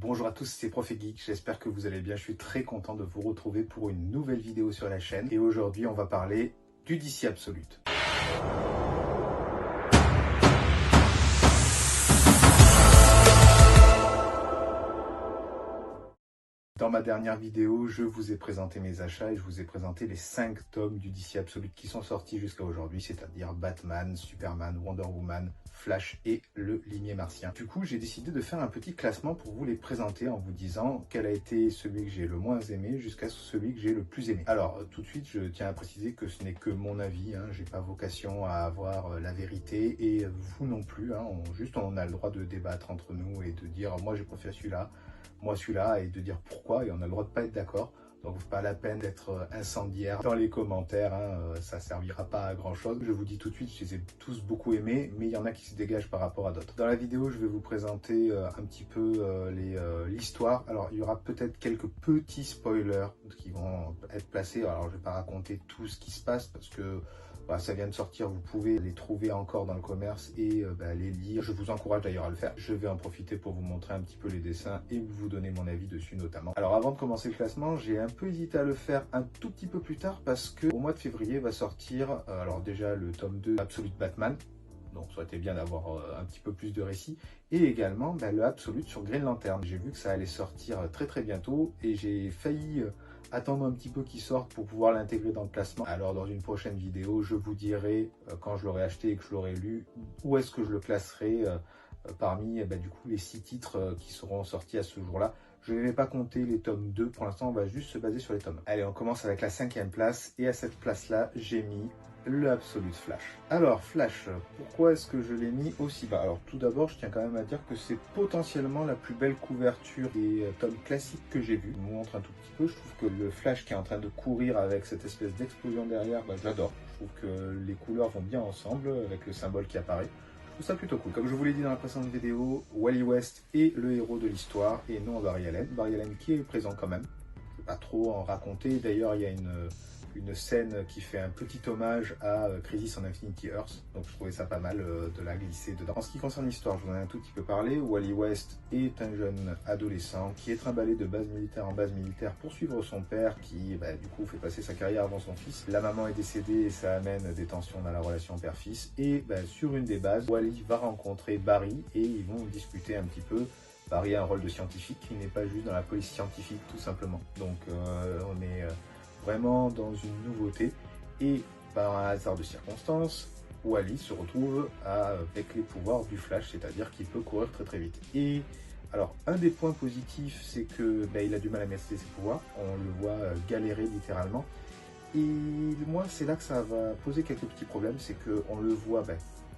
Bonjour à tous, c'est Prof et Geek, j'espère que vous allez bien. Je suis très content de vous retrouver pour une nouvelle vidéo sur la chaîne. Et aujourd'hui, on va parler du DC Absolute. Dans ma dernière vidéo, je vous ai présenté mes achats et je vous ai présenté les 5 tomes du DC Absolute qui sont sortis jusqu'à aujourd'hui, c'est-à-dire Batman, Superman, Wonder Woman, Flash et le Limier Martien. Du coup, j'ai décidé de faire un petit classement pour vous les présenter en vous disant quel a été celui que j'ai le moins aimé jusqu'à celui que j'ai le plus aimé. Alors, tout de suite, je tiens à préciser que ce n'est que mon avis, j'ai pas vocation à avoir la vérité et vous non plus, on a le droit de débattre entre nous et de dire moi j'ai préféré celui-là, moi celui-là, et de dire pourquoi, et on a le droit de pas être d'accord. Donc pas la peine d'être incendiaire dans les commentaires, ça servira pas à grand chose. Je vous dis tout de suite, je les ai tous beaucoup aimés, mais il y en a qui se dégagent par rapport à d'autres. Dans la vidéo, je vais vous présenter un petit peu l'histoire. Alors il y aura peut-être quelques petits spoilers qui vont être placés. Alors je vais pas raconter tout ce qui se passe parce que ça vient de sortir, vous pouvez les trouver encore dans le commerce et les lire. Je vous encourage d'ailleurs à le faire. Je vais en profiter pour vous montrer un petit peu les dessins et vous donner mon avis dessus notamment. Alors avant de commencer le classement, j'ai un peu hésité à le faire un tout petit peu plus tard parce que au mois de février va sortir, alors déjà le tome 2 Absolute Batman. Donc ça aurait été bien d'avoir un petit peu plus de récits. Et également le Absolute sur Green Lantern. J'ai vu que ça allait sortir très bientôt et j'ai failli attendre un petit peu qu'il sorte pour pouvoir l'intégrer dans le classement. Alors dans une prochaine vidéo, je vous dirai quand je l'aurai acheté et que je l'aurai lu, où est-ce que je le classerai parmi du coup les 6 titres qui seront sortis à ce jour-là. Je ne vais pas compter les tomes 2, pour l'instant on va juste se baser sur les tomes. Allez, on commence avec la 5e place et à cette place-là, j'ai mis le Absolute Flash. Alors Flash, pourquoi est-ce que je l'ai mis aussi bas? Alors tout d'abord, je tiens quand même à dire que c'est potentiellement la plus belle couverture des tomes classiques que j'ai vu. Je vous montre un tout petit peu, je trouve que le Flash qui est en train de courir avec cette espèce d'explosion derrière, j'adore. Je trouve que les couleurs vont bien ensemble avec le symbole qui apparaît. Je trouve ça plutôt cool. Comme je vous l'ai dit dans la précédente vidéo, Wally West est le héros de l'histoire et non Barry Allen. Barry Allen qui est présent quand même. Je ne vais pas trop en raconter. D'ailleurs, il y a une scène qui fait un petit hommage à Crisis on Infinity Earth, donc je trouvais ça pas mal de la glisser dedans. En ce qui concerne l'histoire, je vous en ai un tout petit peu parlé. Wally West est un jeune adolescent qui est trimballé de base militaire en base militaire pour suivre son père qui du coup fait passer sa carrière avant son fils. La maman est décédée et ça amène des tensions dans la relation père-fils et sur une des bases, Wally va rencontrer Barry et ils vont discuter un petit peu. Barry a un rôle de scientifique, il n'est pas juste dans la police scientifique tout simplement, donc on est vraiment dans une nouveauté et par un hasard de circonstances, Wally se retrouve avec les pouvoirs du Flash, c'est-à-dire qu'il peut courir très vite. Et alors un des points positifs, c'est que il a du mal à maîtriser ses pouvoirs, on le voit galérer littéralement. Et moi c'est là que ça va poser quelques petits problèmes, c'est qu'on le voit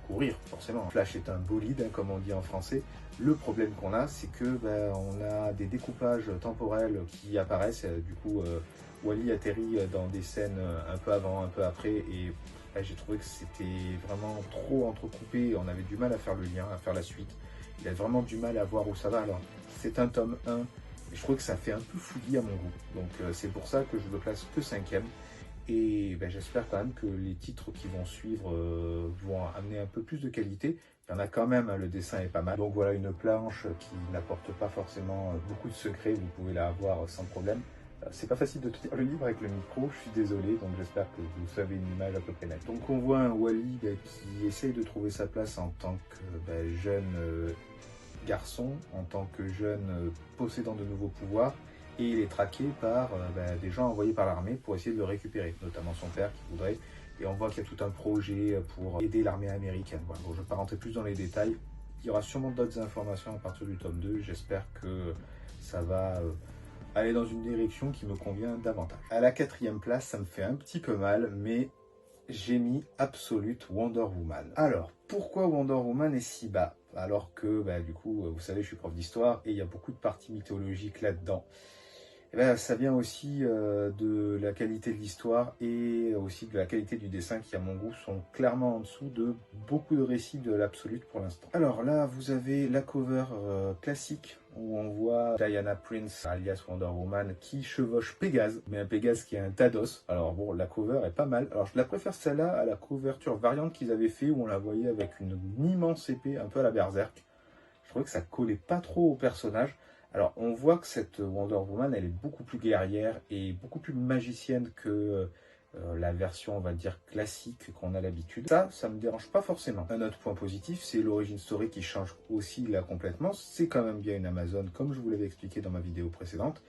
courir forcément. Flash est un bolide comme on dit en français. Le problème qu'on a, c'est que on a des découpages temporels qui apparaissent, du coup Wally atterrit dans des scènes un peu avant, un peu après, et j'ai trouvé que c'était vraiment trop entrecoupé, on avait du mal à faire le lien, à faire la suite. Il a vraiment du mal à voir où ça va. Alors, c'est un tome 1, et je trouve que ça fait un peu fouillis à mon goût. Donc c'est pour ça que je le classe que 5e. Et j'espère quand même que les titres qui vont suivre vont amener un peu plus de qualité. Il y en a quand même, le dessin est pas mal. Donc voilà une planche qui n'apporte pas forcément beaucoup de secrets, vous pouvez la avoir sans problème. C'est pas facile de tenir le livre avec le micro, je suis désolé, donc j'espère que vous avez une image à peu près nette. Donc on voit un Wally qui essaye de trouver sa place en tant que jeune garçon, en tant que jeune possédant de nouveaux pouvoirs, et il est traqué par des gens envoyés par l'armée pour essayer de le récupérer, notamment son père qui voudrait, et on voit qu'il y a tout un projet pour aider l'armée américaine. Voilà. Bon, je ne vais pas rentrer plus dans les détails, il y aura sûrement d'autres informations à partir du tome 2, j'espère que ça va aller dans une direction qui me convient davantage. À la 4e place, ça me fait un petit peu mal, mais j'ai mis Absolute Wonder Woman. Alors, pourquoi Wonder Woman est si bas? Alors que, du coup, vous savez, je suis prof d'histoire et il y a beaucoup de parties mythologiques là-dedans. Ça vient aussi de la qualité de l'histoire et aussi de la qualité du dessin qui, à mon goût, sont clairement en dessous de beaucoup de récits de l'Absolute pour l'instant. Alors là, vous avez la cover classique où on voit Diana Prince, alias Wonder Woman, qui chevauche Pégase, mais un Pégase qui est un Tados. Alors bon, la cover est pas mal. Alors je la préfère celle-là à la couverture variante qu'ils avaient fait où on la voyait avec une immense épée, un peu à la Berserk. Je trouvais que ça collait pas trop au personnage. Alors, on voit que cette Wonder Woman, elle est beaucoup plus guerrière et beaucoup plus magicienne que la version, on va dire, classique qu'on a l'habitude. Ça me dérange pas forcément. Un autre point positif, c'est l'origin story qui change aussi là complètement. C'est quand même bien une Amazone, comme je vous l'avais expliqué dans ma vidéo précédente.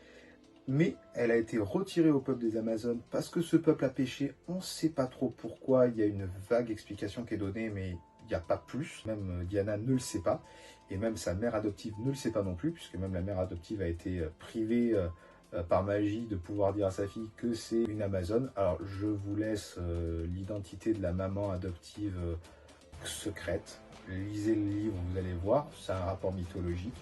Mais elle a été retirée au peuple des Amazones parce que ce peuple a péché. On ne sait pas trop pourquoi. Il y a une vague explication qui est donnée, mais il n'y a pas plus. Même Diana ne le sait pas. Et même sa mère adoptive ne le sait pas non plus, puisque même la mère adoptive a été privée par magie de pouvoir dire à sa fille que c'est une Amazone. Alors je vous laisse l'identité de la maman adoptive secrète. Lisez le livre, vous allez voir. C'est un rapport mythologique.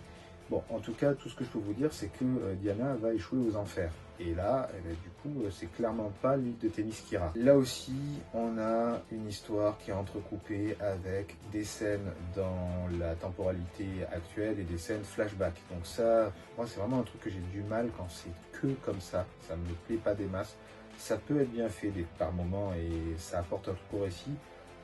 Bon, en tout cas, tout ce que je peux vous dire, c'est que Diana va échouer aux enfers. Et là, du coup, c'est clairement pas l'île de Themyscira. Là aussi, on a une histoire qui est entrecoupée avec des scènes dans la temporalité actuelle et des scènes flashback. Donc ça, moi, c'est vraiment un truc que j'ai du mal quand c'est que comme ça. Ça me plaît pas des masses. Ça peut être bien fait par moments et ça apporte un truc au récit.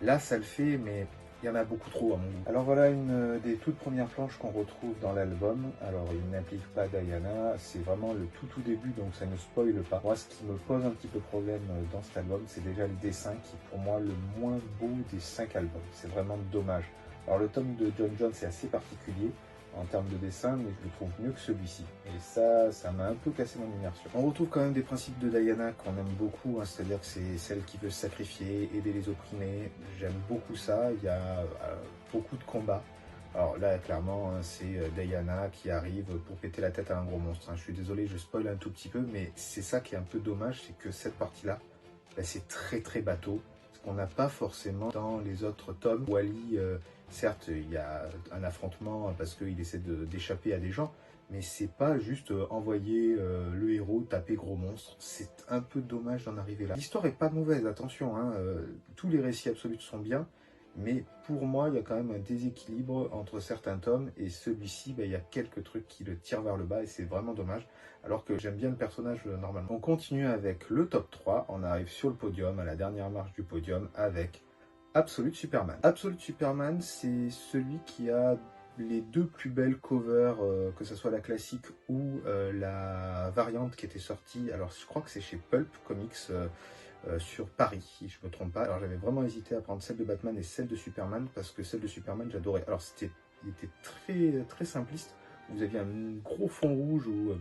Là, ça le fait, mais il y en a beaucoup trop à mon goût. Alors voilà une des toutes premières planches qu'on retrouve dans l'album. Alors il n'implique pas Diana, c'est vraiment le tout début, donc ça ne spoile pas. Moi, ce qui me pose un petit peu problème dans cet album, c'est déjà le dessin qui est pour moi le moins beau des 5 albums. C'est vraiment dommage. Alors le tome de John Jones est assez particulier en termes de dessin, mais je le trouve mieux que celui-ci. Et ça m'a un peu cassé mon immersion. On retrouve quand même des principes de Diana qu'on aime beaucoup, hein, c'est-à-dire que c'est celle qui veut se sacrifier, aider les opprimés. J'aime beaucoup ça, il y a beaucoup de combats. Alors là, clairement, hein, c'est Diana qui arrive pour péter la tête à un gros monstre. Hein. Je suis désolé, je spoil un tout petit peu, mais c'est ça qui est un peu dommage, c'est que cette partie-là, c'est très bateau, ce qu'on n'a pas forcément dans les autres tomes. Wally, certes, il y a un affrontement parce qu'il essaie d'échapper à des gens, mais c'est pas juste envoyer le héros taper gros monstre. C'est un peu dommage d'en arriver là. L'histoire est pas mauvaise, attention, hein, tous les récits absolus sont bien, mais pour moi, il y a quand même un déséquilibre entre certains tomes et celui-ci, il y a quelques trucs qui le tirent vers le bas et c'est vraiment dommage, alors que j'aime bien le personnage normalement. On continue avec le top 3, on arrive sur le podium, à la dernière marche du podium, avec Absolute Superman. Absolute Superman, c'est celui qui a les deux plus belles covers, que ce soit la classique ou la variante qui était sortie. Alors je crois que c'est chez Pulp Comics sur Paris, si je ne me trompe pas. Alors j'avais vraiment hésité à prendre celle de Batman et celle de Superman, parce que celle de Superman j'adorais. Alors il était très simpliste. Vous aviez un gros fond rouge où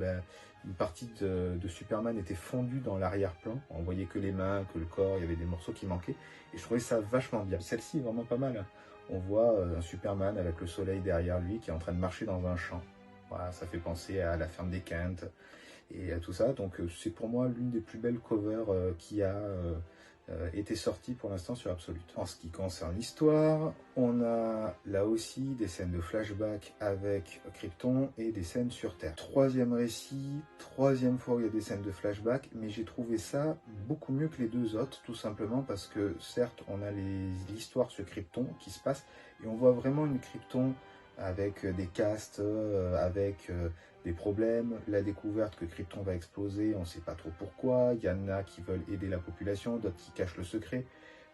une partie de Superman était fondue dans l'arrière-plan. On voyait que les mains, que le corps, il y avait des morceaux qui manquaient. Et je trouvais ça vachement bien. Celle-ci est vraiment pas mal. Hein. On voit un Superman avec le soleil derrière lui qui est en train de marcher dans un champ. Voilà, ça fait penser à la ferme des Kent et à tout ça. Donc c'est pour moi l'une des plus belles covers qui a été sortie pour l'instant sur Absolute. En ce qui concerne l'histoire, on a là aussi des scènes de flashback avec Krypton et des scènes sur Terre. Troisième récit, troisième fois où il y a des scènes de flashback, mais j'ai trouvé ça beaucoup mieux que les deux autres, tout simplement parce que certes on a l'histoire sur Krypton qui se passe et on voit vraiment une Krypton avec des castes, avec des problèmes, la découverte que Krypton va exploser, on ne sait pas trop pourquoi, il y en a qui veulent aider la population, d'autres qui cachent le secret.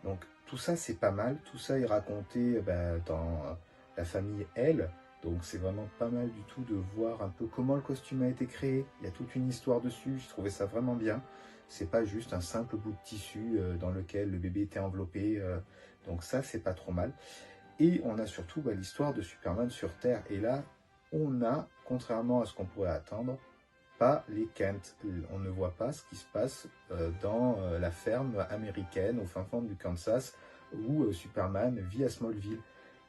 Donc tout ça c'est pas mal, tout ça est raconté dans la famille L, donc c'est vraiment pas mal du tout de voir un peu comment le costume a été créé, il y a toute une histoire dessus, je trouvais ça vraiment bien. C'est pas juste un simple bout de tissu dans lequel le bébé était enveloppé, donc ça c'est pas trop mal. Et on a surtout l'histoire de Superman sur Terre. Et là, on a, contrairement à ce qu'on pourrait attendre, pas les Kent. On ne voit pas ce qui se passe dans la ferme américaine au fin fond du Kansas où Superman vit à Smallville.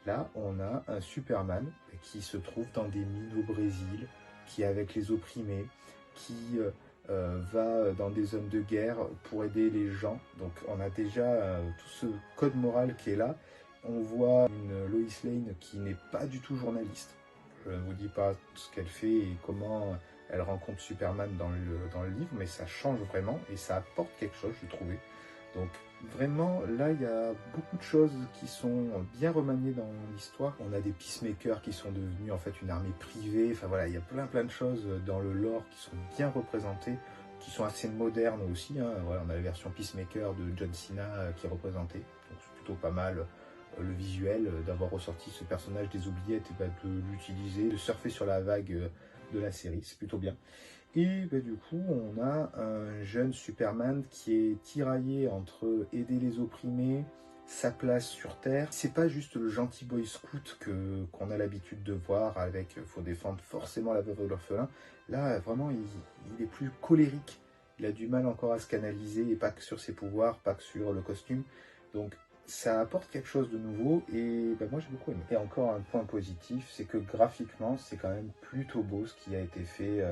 Là, on a un Superman qui se trouve dans des mines au Brésil, qui est avec les opprimés, qui va dans des zones de guerre pour aider les gens. Donc on a déjà tout ce code moral qui est là. On voit une Lois Lane qui n'est pas du tout journaliste. Je ne vous dis pas ce qu'elle fait et comment elle rencontre Superman dans le livre, mais ça change vraiment et ça apporte quelque chose, je trouvais. Donc vraiment, là, il y a beaucoup de choses qui sont bien remaniées dans l'histoire. On a des peacemakers qui sont devenus en fait une armée privée. Enfin voilà, il y a plein de choses dans le lore qui sont bien représentées, qui sont assez modernes aussi. Hein. Voilà, on a la version peacemaker de John Cena qui est représentée, donc c'est plutôt pas mal. Le visuel, d'avoir ressorti ce personnage des oubliettes, et de l'utiliser, de surfer sur la vague de la série, c'est plutôt bien. Et bah, du coup, on a un jeune Superman qui est tiraillé entre aider les opprimés, sa place sur Terre. C'est pas juste le gentil boy scout qu'on a l'habitude de voir avec faut défendre forcément la veuve et l'orphelin. Là, vraiment, il est plus colérique. Il a du mal encore à se canaliser, et pas que sur ses pouvoirs, pas que sur le costume. Donc, ça apporte quelque chose de nouveau et bah, moi j'ai beaucoup aimé. Et encore un point positif, c'est que graphiquement, c'est quand même plutôt beau ce qui a été fait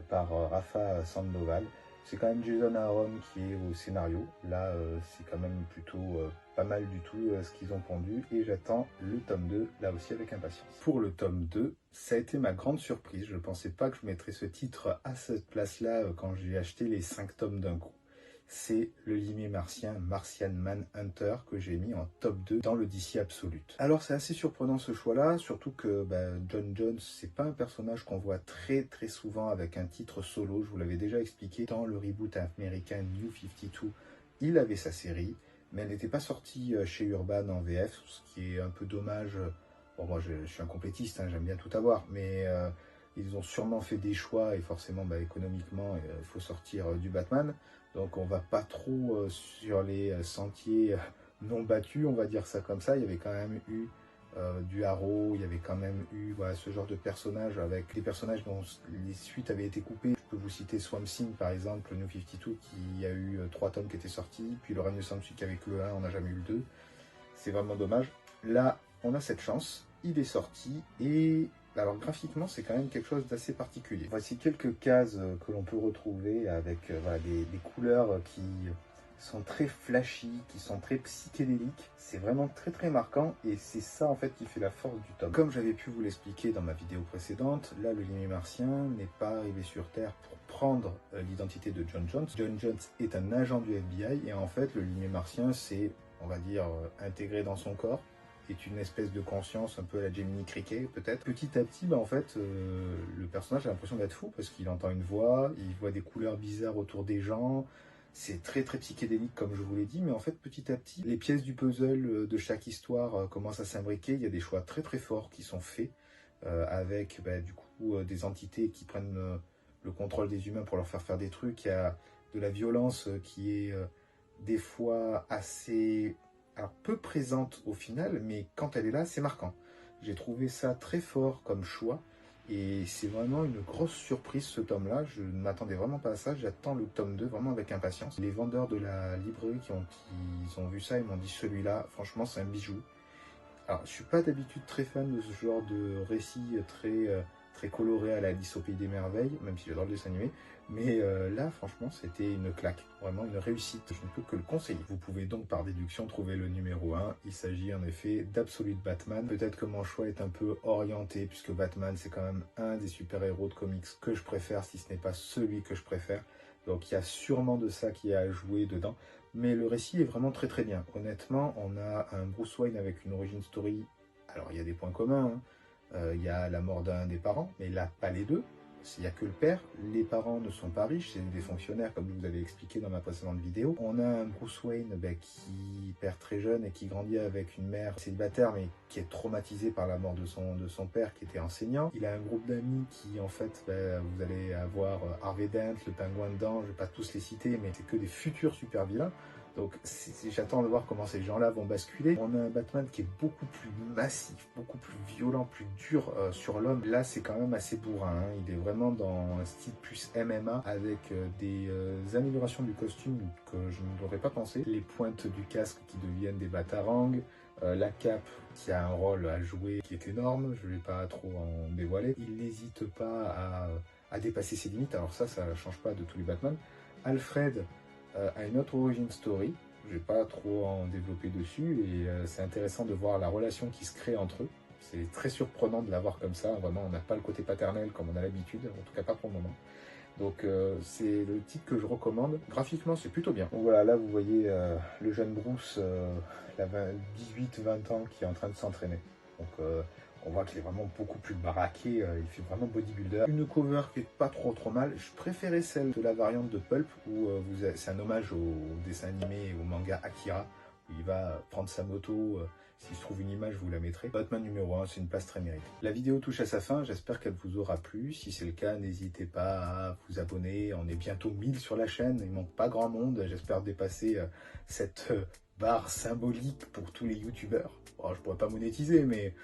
par Rafa Sandoval. C'est quand même Jason Aaron qui est au scénario. Là, c'est quand même plutôt pas mal du tout ce qu'ils ont pondu. Et j'attends le tome 2, là aussi avec impatience. Pour le tome 2, ça a été ma grande surprise. Je ne pensais pas que je mettrais ce titre à cette place-là quand j'ai acheté les 5 tomes d'un coup. C'est le limier martien, Martian Manhunter, que j'ai mis en top 2 dans le DC Absolute. Alors c'est assez surprenant ce choix-là, surtout que John Jones, c'est pas un personnage qu'on voit très souvent avec un titre solo. Je vous l'avais déjà expliqué dans le reboot américain New 52. Il avait sa série, mais elle n'était pas sortie chez Urban en VF, ce qui est un peu dommage. Bon, moi je suis un complétiste, hein, j'aime bien tout avoir, mais ils ont sûrement fait des choix et forcément économiquement il faut sortir du Batman. Donc on va pas trop sur les sentiers non battus, on va dire ça comme ça. Il y avait quand même eu du Arrow, il y avait quand même eu ce genre de personnages avec des personnages dont les suites avaient été coupées. Je peux vous citer Swamp Thing par exemple, New 52 qui a eu 3 tomes qui étaient sortis, puis le règne de Samsung avec le 1, on n'a jamais eu le 2. C'est vraiment dommage. Là, on a cette chance, il est sorti et alors graphiquement c'est quand même quelque chose d'assez particulier. Voici quelques cases que l'on peut retrouver avec des couleurs qui sont très flashy, qui sont très psychédéliques. C'est vraiment très marquant et c'est ça en fait qui fait la force du tome. Comme j'avais pu vous l'expliquer dans ma vidéo précédente, là le limier martien n'est pas arrivé sur Terre pour prendre l'identité de John Jones. John Jones est un agent du FBI et en fait le limier martien c'est, on va dire, intégré dans son corps. Est une espèce de conscience un peu à la Gemini Cricket peut-être. Petit à petit, en fait, le personnage a l'impression d'être fou parce qu'il entend une voix, il voit des couleurs bizarres autour des gens. C'est très psychédélique comme je vous l'ai dit, mais en fait petit à petit, les pièces du puzzle de chaque histoire commencent à s'imbriquer. Il y a des choix très forts qui sont faits avec du coup des entités qui prennent le contrôle des humains pour leur faire des trucs. Il y a de la violence qui est des fois assez... alors peu présente au final, mais quand elle est là, c'est marquant. J'ai trouvé ça très fort comme choix, et c'est vraiment une grosse surprise ce tome-là. Je ne m'attendais vraiment pas à ça, j'attends le tome 2 vraiment avec impatience. Les vendeurs de la librairie qui ont vu ça, ils m'ont dit celui-là, franchement c'est un bijou. Alors je suis pas d'habitude très fan de ce genre de récit très coloré à la Alice au Pays des Merveilles, même si j'adore le dessin animé. Mais là, franchement, c'était une claque, vraiment une réussite. Je ne peux que le conseiller. Vous pouvez donc par déduction trouver le numéro 1. Il s'agit en effet d'Absolute Batman. Peut-être que mon choix est un peu orienté, puisque Batman, c'est quand même un des super-héros de comics que je préfère, si ce n'est pas celui que je préfère. Donc il y a sûrement de ça qui a joué dedans. Mais le récit est vraiment très bien. Honnêtement, on a un Bruce Wayne avec une origin story. Alors il y a des points communs, hein. Il y a la mort d'un des parents, mais là, pas les deux. Il n'y a que le père. Les parents ne sont pas riches, c'est des fonctionnaires, comme je vous avais expliqué dans ma précédente vidéo. On a un Bruce Wayne qui perd très jeune et qui grandit avec une mère célibataire, mais qui est traumatisée par la mort de son père, qui était enseignant. Il a un groupe d'amis qui, en fait, vous allez avoir Harvey Dent, le pingouin dedans, je ne vais pas tous les citer, mais c'est que des futurs super vilains. Donc j'attends de voir comment ces gens-là vont basculer. On a un Batman qui est beaucoup plus massif, beaucoup plus violent, plus dur sur l'homme. Là, c'est quand même assez bourrin, hein. Il est vraiment dans un style plus MMA avec des améliorations du costume que je n'aurais pas pensé. Les pointes du casque qui deviennent des batarangs. La cape qui a un rôle à jouer qui est énorme. Je ne vais pas trop en dévoiler. Il n'hésite pas à dépasser ses limites. Alors ça ne change pas de tous les Batman. Alfred a une autre origin story, je ne vais pas trop en développer dessus, et c'est intéressant de voir la relation qui se crée entre eux. C'est très surprenant de la voir comme ça, vraiment on n'a pas le côté paternel comme on a l'habitude, en tout cas pas pour le moment. Donc c'est le titre que je recommande. Graphiquement c'est plutôt bien. Donc voilà, là vous voyez le jeune Bruce, il a 18-20 ans qui est en train de s'entraîner. Donc on voit qu'il est vraiment beaucoup plus baraqué, il fait vraiment bodybuilder. Une cover qui est pas trop mal. Je préférais celle de la variante de Pulp, où c'est un hommage au dessin animé et au manga Akira, où il va prendre sa moto Si je trouve une image, je vous la mettrai. Batman numéro 1, c'est une place très méritée. La vidéo touche à sa fin, j'espère qu'elle vous aura plu. Si c'est le cas, n'hésitez pas à vous abonner. On est bientôt 1000 sur la chaîne, il manque pas grand monde. J'espère dépasser cette barre symbolique pour tous les youtubeurs. Bon, je pourrais pas monétiser, mais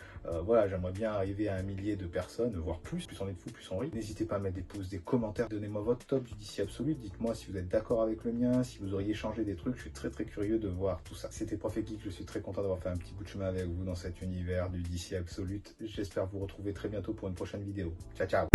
voilà, j'aimerais bien arriver à 1 millier de personnes, voire plus. Plus on est de fous, plus on rit. N'hésitez pas à mettre des pouces, des commentaires. Donnez-moi votre top du DC Absolute. Dites-moi si vous êtes d'accord avec le mien, si vous auriez changé des trucs. Je suis très curieux de voir tout ça. C'était Prof Geek, je suis très content d'avoir fait un petit bout de chemin avec vous dans cet univers du DC Absolute. J'espère vous retrouver très bientôt pour une prochaine vidéo. Ciao, ciao!